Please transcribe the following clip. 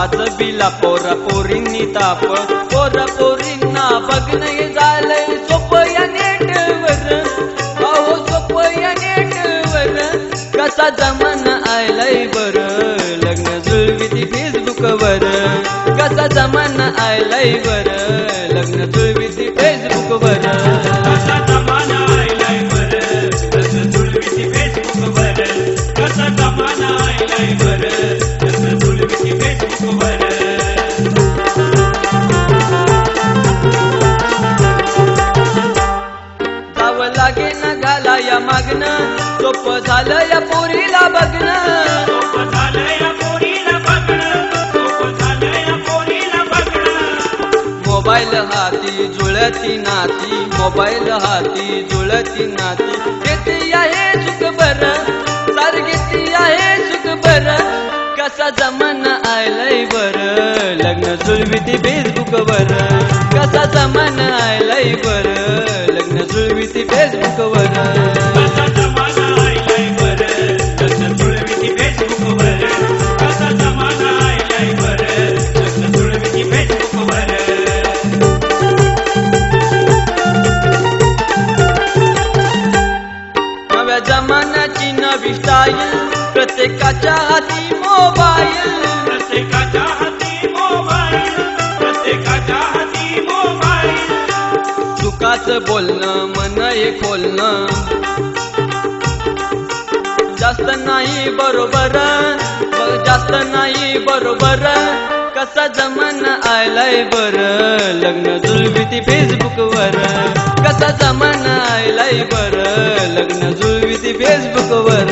तुपाच बिला पोरा पोरींनी ताप पोरा पोरींना बघणं हे झालंय सोपं या नेटवर अहो सोपं या नेटवर कसा जमाना आलाय बर लग्न जुळविती फेसबुकवर कसा जमाना आलाय बर लग्न जुळविती फेसबुकवर कसा जमाना आलाय बर लग्न जुळविती फेसबुकवर कसा जमाना आलाय बर लग्न जुळविती फेसबुकवर जावं लागे ना घाला या मागणं सोपं झालं या पोरीला बघणं सोपं झालं या पोरीला बघणं सोपं झालं या पोरीला बघणं मोबाईल हाती जुळती नाती मोबाईल हाती जुळती नाती घेती आहे सुख बरं सार घेती आहे सुख बरं कसा जमाना आलाय बरं लग्न जुळविती फेसबुकवर कसा जमाना आलाय बरं लग्न जुळविती फेसबुकवर कसा जमाना आलाय बर लग्न जुळविती फेसबुकवर कसा जमाना आलाय बर लग्न जुळविती फेसबुकवर नव्या जमान्याची नवी स्टाईल प्रत्येकाच्या हाती मोबाईल प्रत्येकाच्या हाती मोबाईल प्रत्येकाच्या हाती मोबाईल सुखाचं बोलणं मन हे खोलणं जास्त नाही बरोबर जास्त नाही बरोबर कसा जमाना आलाय बर लग्न जुळविती फेसबुकवर कसा जमाना आलाय बर लग्न जुळविती फेसबुकवर